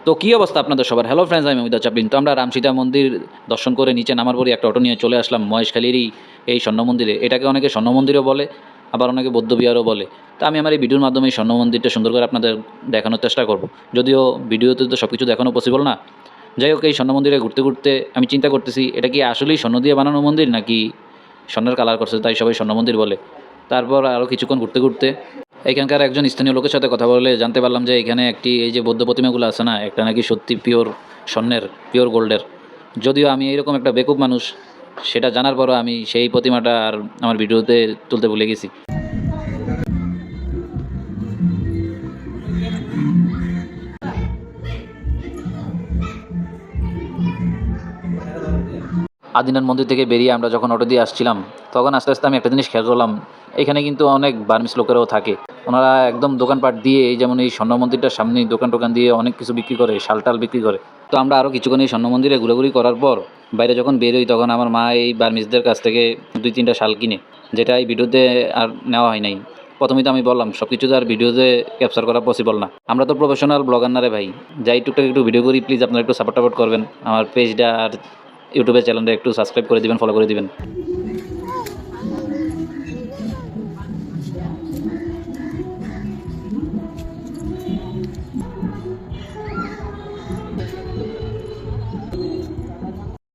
তো কী অবস্থা আপনাদের সবার? হ্যালো ফ্রেন্ডস, আমি অমিতাভ চাপলিন। তো আমরা রামসীতা মন্দির দর্শন করে নিচে নামার পরই একটা অটো নিয়ে চলে আসলাম মহেশখালীরই এই স্বর্ণ মন্দিরে। এটাকে অনেকে স্বর্ণ মন্দিরও বলে, আবার অনেকে বৌদ্ধবিহারও বলে। তো আমি আমার এই ভিডিওর মাধ্যমে এই স্বর্ণ মন্দিরটা সুন্দর করে আপনাদের দেখানোর চেষ্টা করব। যদিও ভিডিওতে তো সব কিছু দেখানো পসিবল না। যাই হোক, এই স্বর্ণ মন্দিরে ঘুরতে ঘুরতে আমি চিন্তা করতেছি, এটা কি আসলেই স্বর্ণ দিয়ে বানানো মন্দির নাকি স্বর্ণের কালার করছে তাই সবাই স্বর্ণ মন্দির বলে। তারপর আরও কিছুক্ষণ ঘুরতে ঘুরতে এখানকার একজন স্থানীয় লোকের সাথে কথা বলে জানতে পারলাম যে এখানে একটি এই যে বৌদ্ধ প্রতিমাগুলো আছে না, একটা নাকি সত্যি পিওর স্বর্ণের, পিওর গোল্ডের। যদিও আমি এইরকম একটা বেকুব মানুষ, সেটা জানার পরও আমি সেই প্রতিমাটা আর আমার ভিডিওতে তুলতে ভুলে গেছি। আদিনাথ মন্দির থেকে বেরিয়ে আমরা যখন অটো দিয়ে আসছিলাম, তখন আস্তে আস্তে আমি একটা জিনিস খেয়াল করলাম, এখানে কিন্তু অনেক বার্মিস লোকেরাও থাকে। ওনারা একদম দোকানপাট দিয়ে, এই যেমন এই স্বর্ণ মন্দিরটার সামনেই দোকান টোকান দিয়ে অনেক কিছু বিক্রি করে, শাল টাল বিক্রি করে। তো আমরা আরও কিছুক্ষণ এই স্বর্ণ মন্দিরে ঘোরাঘুরি করার পর বাইরে যখন বেরোই, তখন আমার মা এই বার্মিসদের কাছ থেকে 2-3টা শাল কিনে, যেটা এই ভিডিওতে আর নেওয়া হয় নাই। প্রথমেই তো আমি বললাম সব কিছু তো আর ভিডিওতে ক্যাপচার করা পসিবল না। আমরা তো প্রফেশনাল ব্লগার না রে ভাই, যাই টুকটাক একটু ভিডিও করি, প্লিজ আপনারা একটু সাপোর্ট করবেন। আমার পেজটা আর ইউটিউবের চ্যানেলটা একটু সাবস্ক্রাইব করে দিবেন, ফলো করে দিবেন।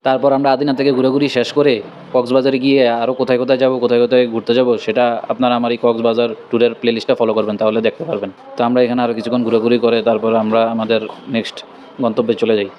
তারপর আমরা আদিনা থেকে ঘোরাঘুরি শেষ করে কক্সবাজারে গিয়ে আরও কোথায় কোথায় যাব, কোথায় কোথায় ঘুরতে যাব, সেটা আপনারা আমার এই কক্সবাজার ট্যুরের প্লেলিস্টটা ফলো করবেন, তাহলে দেখতে পারবেন। তো আমরা এখানে আরও কিছুক্ষণ ঘোরাঘুরি করে তারপর আমরা আমাদের নেক্সট গন্তব্যে চলে যাই।